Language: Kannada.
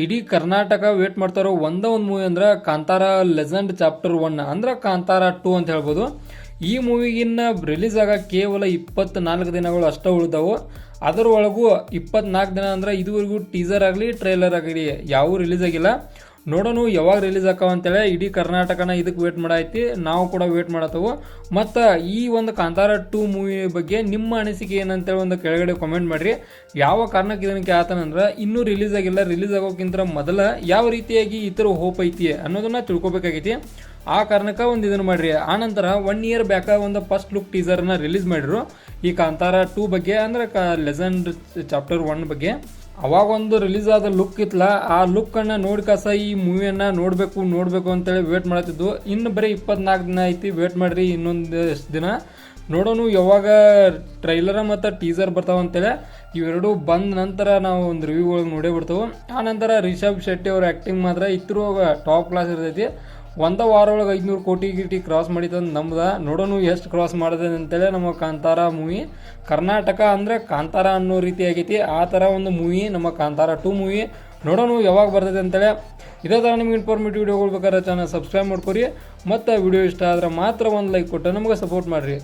ಇಡೀ ಕರ್ನಾಟಕ ವೇಟ್ ಮಾಡ್ತಾರೋ ಒಂದು ಮೂವಿ ಅಂದ್ರೆ ಕಾಂತಾರ ಲೆಜೆಂಡ್ ಚಾಪ್ಟರ್ 1 ಅಂದ್ರೆ ಕಾಂತಾರ 2 ಅಂತ ಹೇಳ್ಬೋದು. ಈ ಮೂವಿಗಿನ್ನ ರಿಲೀಸ್ ಆಗ ಕೇವಲ 24 ದಿನಗಳು ಅಷ್ಟೇ ಉಳಿದವು. ಅದರೊಳಗೂ 24 ದಿನ ಅಂದ್ರೆ ಇದುವರೆಗೂ ಟೀಸರ್ ಆಗಲಿ ಟ್ರೈಲರ್ ಆಗಲಿ ಯಾವ ರಿಲೀಸ್ ಆಗಿಲ್ಲ. ನೋಡೋಣ ಯಾವಾಗ ರಿಲೀಸ್ ಆಕಾವ ಅಂತೇಳಿ ಇಡೀ ಕರ್ನಾಟಕನ ಇದಕ್ಕೆ ವೇಟ್ ಮಾಡೈತಿ. ನಾವು ಕೂಡ ವೇಟ್ ಮಾಡತ್ತವು. ಮತ್ತು ಈ ಒಂದು ಕಾಂತಾರ 2 ಮೂವಿ ಬಗ್ಗೆ ನಿಮ್ಮ ಅನಿಸಿಕೆ ಏನಂತೇಳಿ ಒಂದು ಕೆಳಗಡೆ ಕಾಮೆಂಟ್ ಮಾಡಿರಿ. ಯಾವ ಕಾರಣಕ್ಕೆ ಇದಕ್ಕೆ ಆತನಂದ್ರೆ ಇನ್ನೂ ರಿಲೀಸ್ ಆಗಿಲ್ಲ. ರಿಲೀಸ್ ಆಗೋಕ್ಕಿಂತ ಮೊದಲ ಯಾವ ರೀತಿಯಾಗಿ ಈ ಥರ ಹೋಪ್ ಐತಿ ಅನ್ನೋದನ್ನ ತಿಳ್ಕೊಬೇಕಾಗೈತಿ. ಆ ಕಾರಣಕ್ಕೆ ಒಂದು ಇದನ್ನು ಮಾಡಿರಿ. ಆನಂತರ 1 ಇಯರ್ ಬ್ಯಾಕ ಒಂದು ಫಸ್ಟ್ ಲುಕ್ ಟೀಸರ್ನ ರಿಲೀಸ್ ಮಾಡಿರು ಈ ಕಾಂತಾರ 2 ಬಗ್ಗೆ, ಅಂದರೆ ಲೆಜೆಂಡ್ ಚಾಪ್ಟರ್ 1 ಬಗ್ಗೆ. ಅವಾಗ ಒಂದು ರಿಲೀಸ್ ಆದ ಲುಕ್ ಇತ್ತಲ್ಲ, ಆ ಲುಕ್ಕನ್ನು ನೋಡಿ ಈ ಮೂವಿಯನ್ನು ನೋಡಬೇಕು ಅಂತೇಳಿ ವೇಟ್ ಮಾಡ್ತಿದ್ವು. ಇನ್ನು ಬರೀ 24 ದಿನ ಐತಿ, ವೇಟ್ ಮಾಡಿರಿ ಇನ್ನೊಂದು ಎಷ್ಟು ದಿನ. ನೋಡೋಣ ಯಾವಾಗ ಟ್ರೈಲರ ಮತ್ತು ಟೀಸರ್ ಬರ್ತಾವ ಅಂತೇಳಿ. ಇವೆರಡು ಬಂದ ನಂತರ ನಾವು ಒಂದು ರಿವ್ಯೂ ಒಳಗೆ ನೋಡೇ ಬಿಡ್ತೇವೆ. ಆನಂತರ ರಿಷಬ್ ಶೆಟ್ಟಿ ಅವ್ರ ಆ್ಯಕ್ಟಿಂಗ್ ಮಾತ್ರ ಇದ್ರೊಳಗೆ ಟಾಪ್ ಕ್ಲಾಸ್ ಇರ್ತೈತಿ. ಒಂದು ವಾರ ಒಳಗೆ 500 ಕೋಟಿ ಕ್ರಾಸ್ ಮಾಡಿದಂದು ನಮ್ದು. ನೋಡೋಣ ಎಷ್ಟು ಕ್ರಾಸ್ ಮಾಡಿದೆ ಅಂತೇಳಿ. ನಮ್ಮ ಕಾಂತಾರ ಮೂವಿ ಕರ್ನಾಟಕ ಅಂದರೆ ಕಾಂತಾರ ಅನ್ನೋ ರೀತಿ ಆಗೈತಿ. ಆ ಥರ ಒಂದು ಮೂವಿ ನಮ್ಮ ಕಾಂತಾರ 2 ಮೂವಿ. ನೋಡೋಣ ಯಾವಾಗ ಬರ್ತದೆ ಅಂತೇಳಿ. ಇದೇ ಥರ ನಿಮ್ಗೆ ಇನ್ಫಾರ್ಮೇಟಿವ್ ವಿಡಿಯೋಗಳು ಬೇಕಾದ್ರೆ ಚಾನಲ್ ಸಬ್ಸ್ಕ್ರೈಬ್ ಮಾಡ್ಕೊರಿ. ಮತ್ತು ವಿಡಿಯೋ ಇಷ್ಟ ಆದರೆ ಮಾತ್ರ ಒಂದು ಲೈಕ್ ಕೊಟ್ಟು ನಮಗೆ ಸಪೋರ್ಟ್ ಮಾಡಿರಿ.